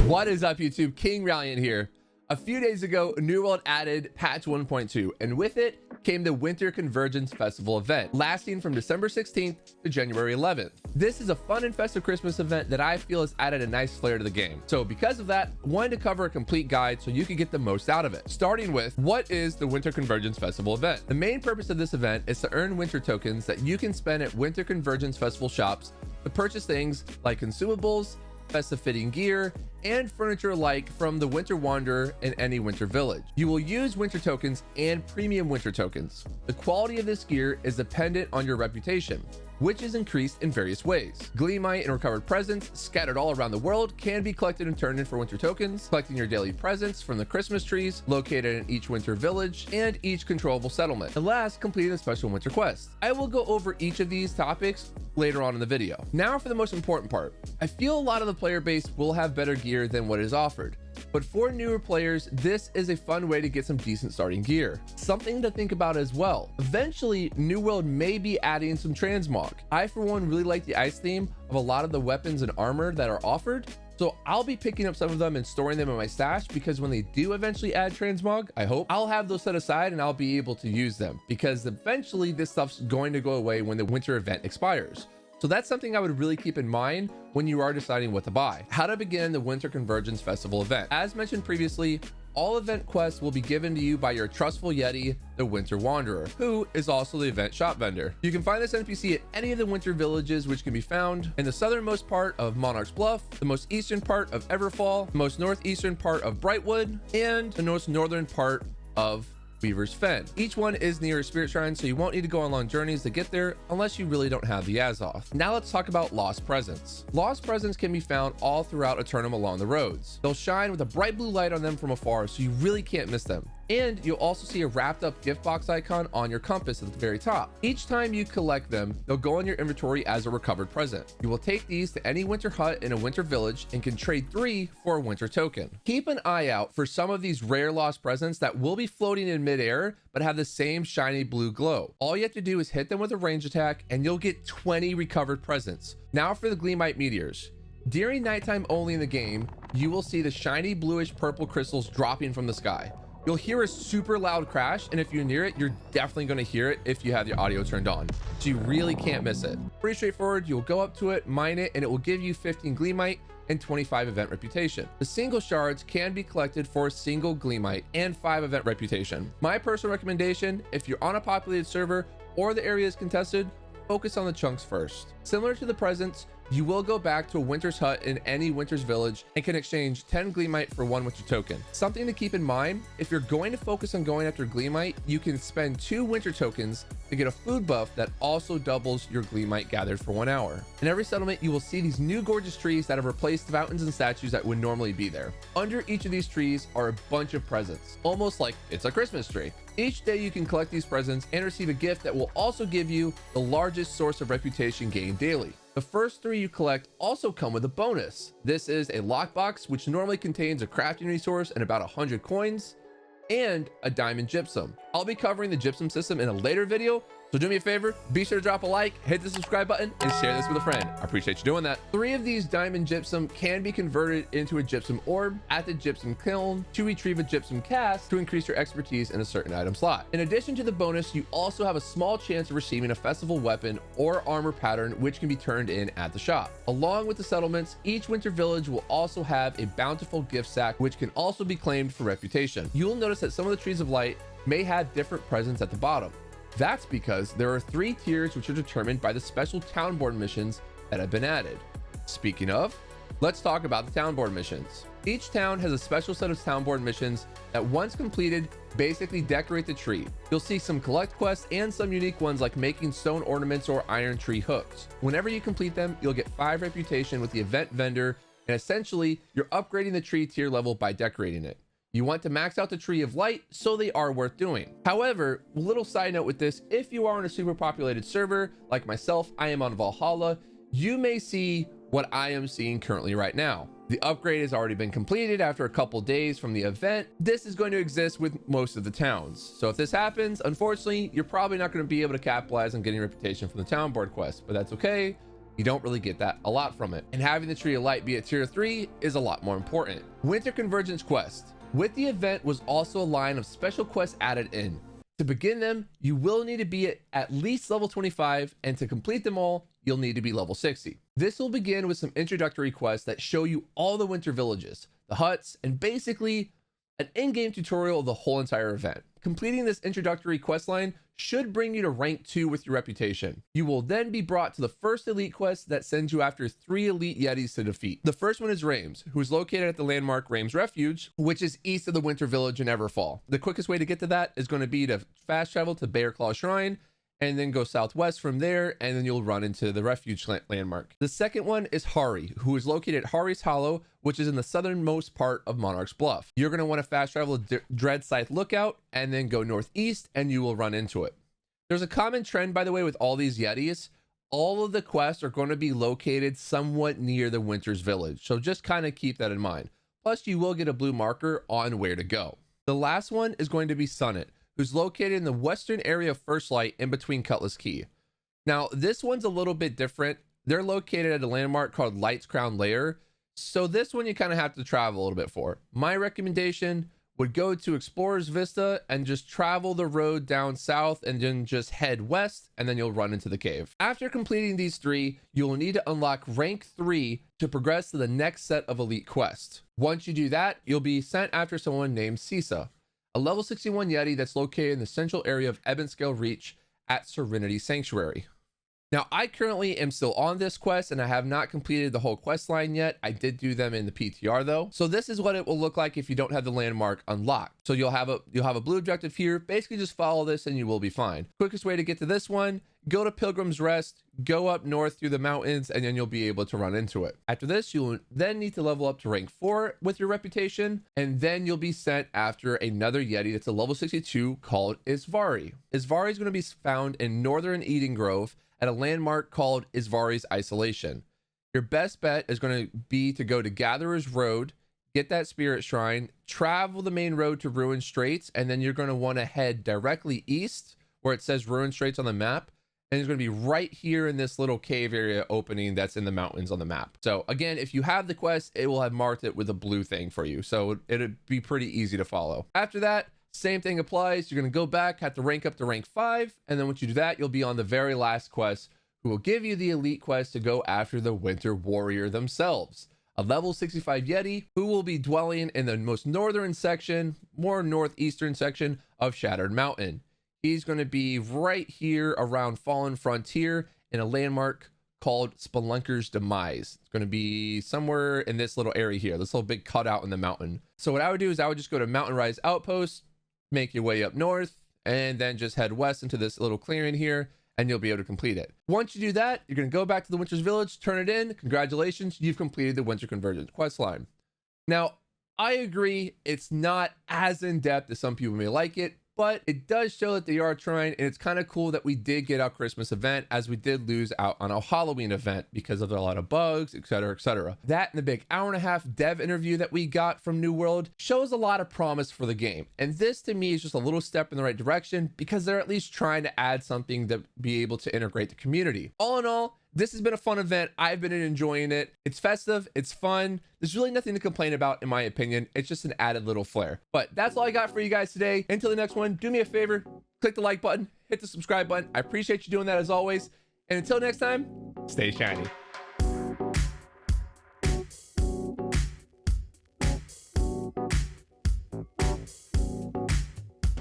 What is up, YouTube? KingRaliant here. A few days ago, New World added patch 1.2, and with it came the Winter Convergence Festival event, lasting from December 16th to January 11th. This is a fun and festive Christmas event that I feel has added a nice flair to the game. So because of that, I wanted to cover a complete guide so you can get the most out of it. Starting with, what is the Winter Convergence Festival event? The main purpose of this event is to earn winter tokens that you can spend at Winter Convergence Festival shops to purchase things like consumables, festive fitting gear, and furniture alike from the Winter Wanderer in any winter village. You will use winter tokens and premium winter tokens. The quality of this gear is dependent on your reputation, which is increased in various ways. Gleamite and recovered presents scattered all around the world can be collected and turned in for winter tokens, collecting your daily presents from the Christmas trees located in each winter village and each controllable settlement. And last, completing a special winter quest. I will go over each of these topics later on in the video. Now for the most important part. I feel a lot of the player base will have better gear than what is offered, but for newer players, this is a fun way to get some decent starting gear. Something to think about as well. Eventually, New World may be adding some transmog. I, for one, really like the ice theme of a lot of the weapons and armor that are offered, so I'll be picking up some of them and storing them in my stash, because when they do eventually add transmog, I hope, I'll have those set aside and I'll be able to use them, because eventually this stuff's going to go away when the winter event expires. So that's something I would really keep in mind when you are deciding what to buy. How to begin the Winter Convergence Festival event. As mentioned previously, all event quests will be given to you by your trustful Yeti, the Winter Wanderer, who is also the event shop vendor. You can find this NPC at any of the winter villages, which can be found in the southernmost part of Monarch's Bluff, the most eastern part of Everfall, the most northeastern part of Brightwood, and the most northern part of Weaver's Fen. Each one is near a spirit shrine, so you won't need to go on long journeys to get there unless you really don't have the Azoth. Now let's talk about lost presents. Lost presents can be found all throughout Eternum along the roads. They'll shine with a bright blue light on them from afar, so you really can't miss them. And you'll also see a wrapped up gift box icon on your compass at the very top. Each time you collect them, they'll go in your inventory as a recovered present. You will take these to any winter hut in a winter village and can trade 3 for a winter token. Keep an eye out for some of these rare lost presents that will be floating in midair but have the same shiny blue glow. All you have to do is hit them with a range attack and you'll get 20 recovered presents. Now for the Gleamite Meteors. During nighttime only in the game, you will see the shiny bluish purple crystals dropping from the sky. You'll hear a super loud crash, and if you're near it, you're definitely going to hear it if you have your audio turned on. So you really can't miss it. Pretty straightforward. You'll go up to it, mine it, and it will give you 15 Gleamite and 25 event reputation. The single shards can be collected for a single Gleamite and 5 event reputation. My personal recommendation, if you're on a populated server or the area is contested, focus on the chunks first. Similar to the presents, you will go back to a winter's hut in any winter's village and can exchange 10 Gleamite for 1 winter token. Something to keep in mind, if you're going to focus on going after Gleamite, you can spend 2 winter tokens to get a food buff that also doubles your Gleamite gathered for 1 hour. In every settlement, you will see these new gorgeous trees that have replaced fountains and statues that would normally be there. Under each of these trees are a bunch of presents, almost like it's a Christmas tree. Each day you can collect these presents and receive a gift that will also give you the largest source of reputation gained daily. The first 3 you collect also come with a bonus. This is a lockbox, which normally contains a crafting resource and about 100 coins, and a diamond gypsum. I'll be covering the gypsum system in a later video, so do me a favor, be sure to drop a like, hit the subscribe button, and share this with a friend. I appreciate you doing that. 3 of these diamond gypsum can be converted into a gypsum orb at the gypsum kiln to retrieve a gypsum cast to increase your expertise in a certain item slot. In addition to the bonus, you also have a small chance of receiving a festival weapon or armor pattern, which can be turned in at the shop. Along with the settlements, each winter village will also have a bountiful gift sack, which can also be claimed for reputation. You'll notice that some of the trees of light may have different presents at the bottom. That's because there are 3 tiers which are determined by the special town board missions that have been added. Speaking of, let's talk about the town board missions. Each town has a special set of town board missions that, once completed, basically decorate the tree. You'll see some collect quests and some unique ones like making stone ornaments or iron tree hooks. Whenever you complete them, you'll get 5 reputation with the event vendor, and essentially you're upgrading the tree tier level by decorating it. You want to max out the Tree of Light, so they are worth doing. However, a little side note with this, if you are on a super populated server, like myself, I am on Valhalla, you may see what I am seeing currently right now. The upgrade has already been completed after a couple days from the event. This is going to exist with most of the towns. So if this happens, unfortunately, you're probably not going to be able to capitalize on getting reputation from the town board quest, but that's okay. You don't really get that a lot from it. And having the Tree of Light be at tier 3 is a lot more important. Winter Convergence Quest. With the event was also a line of special quests added in. To begin them, you will need to be at least level 25, and to complete them all, you'll need to be level 60. This will begin with some introductory quests that show you all the winter villages, the huts, and basically an in-game tutorial of the whole entire event. Completing this introductory quest line should bring you to rank 2 with your reputation. You will then be brought to the first elite quest that sends you after 3 elite yetis to defeat. The first one is Rames, who is located at the landmark Rames Refuge, which is east of the winter village in Everfall. The quickest way to get to that is going to be to fast travel to Bear Claw Shrine and then go southwest from there, and then you'll run into the refuge landmark. The second one is Hari, who is located at Hari's Hollow, which is in the southernmost part of Monarch's Bluff. You're going to want to fast travel to Dread Scythe Lookout and then go northeast, and you will run into it. There's a common trend, by the way, with all these yetis. All of the quests are going to be located somewhat near the Winter's Village, so just kind of keep that in mind. Plus, you will get a blue marker on where to go. The last one is going to be Sunnet, who's located in the western area of First Light in between Cutlass Key. Now, this one's a little bit different. They're located at a landmark called Light's Crown Lair, so this one you kind of have to travel a little bit for. My recommendation would go to Explorer's Vista and just travel the road down south and then just head west, and then you'll run into the cave. After completing these 3, you will need to unlock rank 3 to progress to the next set of elite quests. Once you do that, you'll be sent after someone named Sisa, a level 61 Yeti that's located in the central area of Ebonscale Reach at Serenity Sanctuary. Now, I currently am still on this quest and I have not completed the whole quest line yet. I did do them in the PTR though. So this is what it will look like if you don't have the landmark unlocked. So you'll have a blue objective here. Basically just follow this and you will be fine. Quickest way to get to this one, go to Pilgrim's Rest, go up north through the mountains, and then you'll be able to run into it. After this, you'll then need to level up to rank 4 with your reputation, and then you'll be sent after another Yeti that's a level 62 called Isvari. Isvari is going to be found in northern Eden Grove at a landmark called Isvari's Isolation. Your best bet is going to be to go to Gatherer's Road, get that spirit shrine, travel the main road to Ruin Straits, and then you're going to want to head directly east where it says Ruin Straits on the map. And it's going to be right here in this little cave area opening that's in the mountains on the map. So again, if you have the quest, it will have marked it with a blue thing for you. So it'd be pretty easy to follow. After that, same thing applies. You're going to go back, have to rank up to rank 5. And then once you do that, you'll be on the very last quest, who will give you the elite quest to go after the Winter Warrior themselves, a level 65 Yeti who will be dwelling in the most northern section, more northeastern section of Shattered Mountain. He's going to be right here around Fallen Frontier in a landmark called Spelunker's Demise. It's going to be somewhere in this little area here, this little big cutout in the mountain. So what I would do is I would just go to Mountain Rise Outpost, make your way up north, and then just head west into this little clearing here, and you'll be able to complete it. Once you do that, you're going to go back to the Winter's Village, turn it in. Congratulations, you've completed the Winter Convergence quest line. Now, I agree, it's not as in-depth as some people may like it, but it does show that they are trying, and it's kind of cool that we did get our Christmas event, as we did lose out on our Halloween event because of a lot of bugs, etc., etc. That and the big hour-and-a-half dev interview that we got from New World shows a lot of promise for the game. And this, to me, is just a little step in the right direction because they're at least trying to add something to be able to integrate the community. All in all, this has been a fun event. I've been enjoying it. It's festive. It's fun. There's really nothing to complain about, in my opinion. It's just an added little flair. But that's all I got for you guys today. Until the next one, do me a favor, click the like button, hit the subscribe button. I appreciate you doing that as always. And until next time, stay shiny.